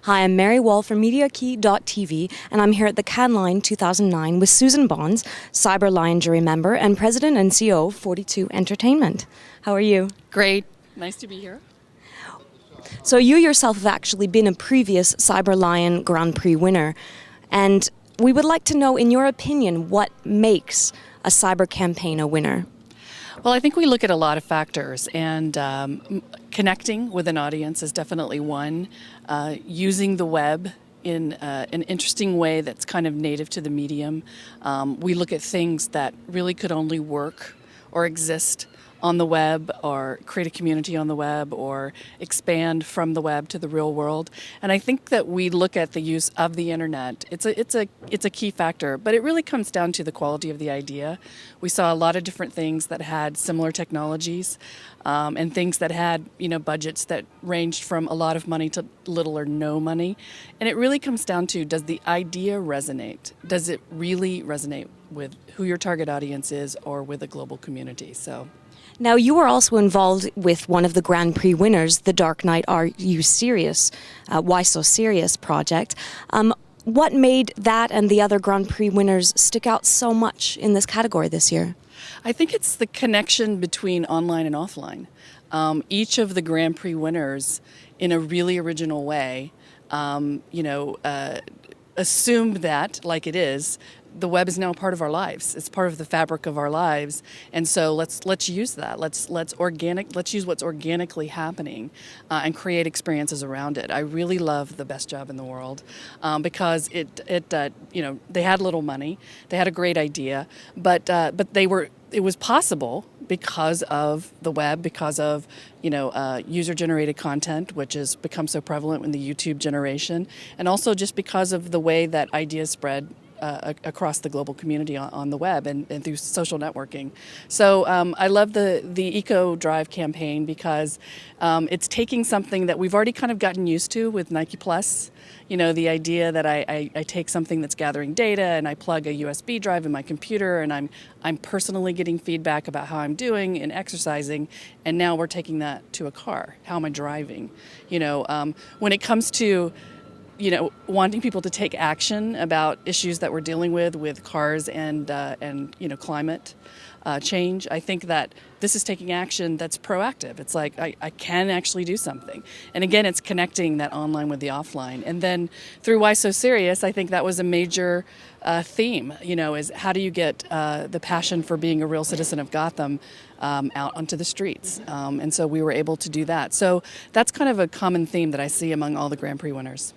Hi, I'm Mary Wall from MediaKey.tv, and I'm here at the Cannes Lion 2009 with Susan Bonds, Cyber Lion jury member and president and CEO of 42 Entertainment. How are you? Great. Nice to be here. So you yourself have actually been a previous Cyber Lion Grand Prix winner, and we would like to know, in your opinion, what makes a cyber campaign a winner? Well, I think we look at a lot of factors, and connecting with an audience is definitely one. Using the web in an interesting way that's kind of native to the medium. We look at things that really could only work or exist on the web, or create a community on the web, or expand from the web to the real world. And I think that we look at the use of the internet. It's a key factor, but it really comes down to the quality of the idea. We saw a lot of different things that had similar technologies, and things that had budgets that ranged from a lot of money to little or no money. And it really comes down to, does the idea resonate? Does it really resonate with who your target audience is, or with a global community? So. Now, you were also involved with one of the Grand Prix winners, the Dark Knight Are You Serious? Why So Serious project. What made that and the other Grand Prix winners stick out so much in this category this year? I think it's the connection between online and offline. Each of the Grand Prix winners, in a really original way, assumed that, like it is, the web is now part of our lives. It's part of the fabric of our lives, and so let's use that. Let's use what's organically happening, and create experiences around it. I really love The Best Job in the World, because they had little money, they had a great idea, but it was possible because of the web, because of user-generated content, which has become so prevalent in the YouTube generation, and also just because of the way that ideas spread across the global community on the web and through social networking. So I love the Eco Drive campaign, because it's taking something that we've already kind of gotten used to with Nike Plus. The idea that I take something that's gathering data and I plug a USB drive in my computer, and I'm personally getting feedback about how I'm doing in exercising, and now we're taking that to a car. How am I driving? When it comes to wanting people to take action about issues that we're dealing with cars and climate change, I think that this is taking action that's proactive. It's like, I can actually do something. And again, it's connecting that online with the offline. And then through Why So Serious, I think that was a major theme, is how do you get the passion for being a real citizen of Gotham out onto the streets. And so we were able to do that. So that's kind of a common theme that I see among all the Grand Prix winners.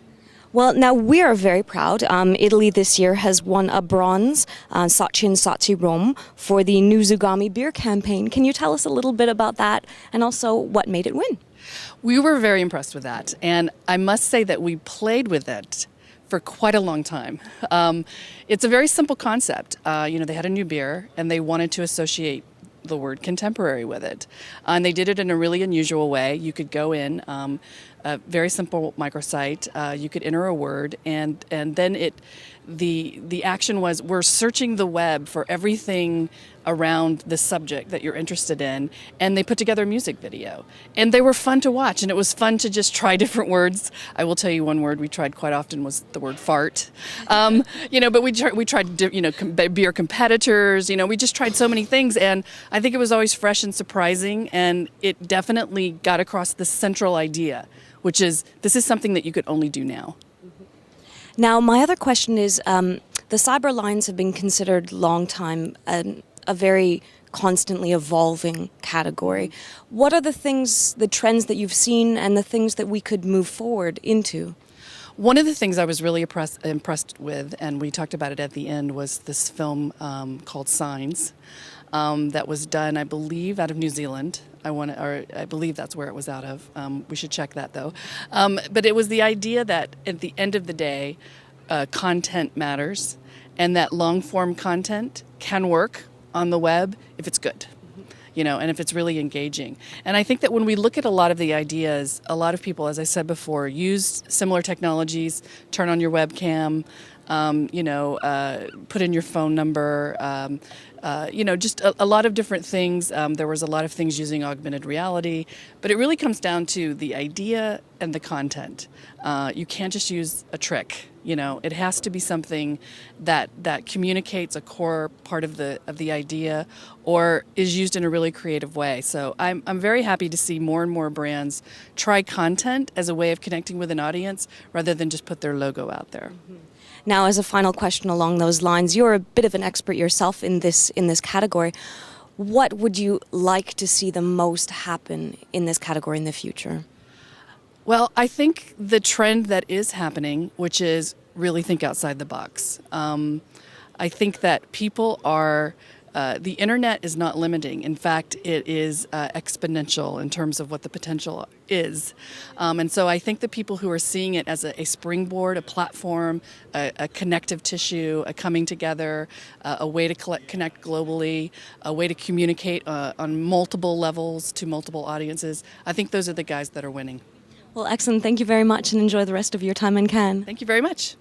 Well, now we are very proud. Italy this year has won a bronze, Sachin Sachi Rom, for the new Zagami Beer campaign. Can you tell us a little bit about that, and also what made it win? We were very impressed with that, and I must say that we played with it for quite a long time. It's a very simple concept. They had a new beer, and they wanted to associate the word contemporary with it. And they did it in a really unusual way. You could go in, a very simple microsite, you could enter a word, and then the action was, we're searching the web for everything around the subject that you're interested in, and they put together a music video. And they were fun to watch, and it was fun to just try different words. I will tell you, one word we tried quite often was the word fart. But we tried beer competitors, we just tried so many things, and I think it was always fresh and surprising, and it definitely got across the central idea, which is, this is something that you could only do now. Now, my other question is, the Cyber Lions have been considered long time a very constantly evolving category. What are the trends that you've seen, and the things that we could move forward into? One of the things I was really impressed with, and we talked about it at the end, was this film called Signs, that was done, I believe, out of New Zealand. I believe that's where it was out of. We should check that, though. But it was the idea that at the end of the day, content matters, and that long-form content can work on the web if it's good. And if it's really engaging. And I think that when we look at a lot of the ideas, a lot of people, as I said before, use similar technologies, turn on your webcam, put in your phone number, just a lot of different things. There was a lot of things using augmented reality, but it really comes down to the idea and the content. You can't just use a trick. It has to be something that communicates a core part of the idea or is used in a really creative way. So I'm very happy to see more and more brands try content as a way of connecting with an audience rather than just put their logo out there. Mm-hmm. Now, as a final question along those lines, you're a bit of an expert yourself in this category. What would you like to see the most happen in this category in the future? Well, I think the trend that is happening, which is really think outside the box. I think that people are, the internet is not limiting. In fact, it is exponential in terms of what the potential is. And so I think the people who are seeing it as a springboard, a platform, a connective tissue, a coming together, a way to connect globally, a way to communicate on multiple levels to multiple audiences, I think those are the guys that are winning. Well, excellent. Thank you very much and enjoy the rest of your time in Cannes. Thank you very much.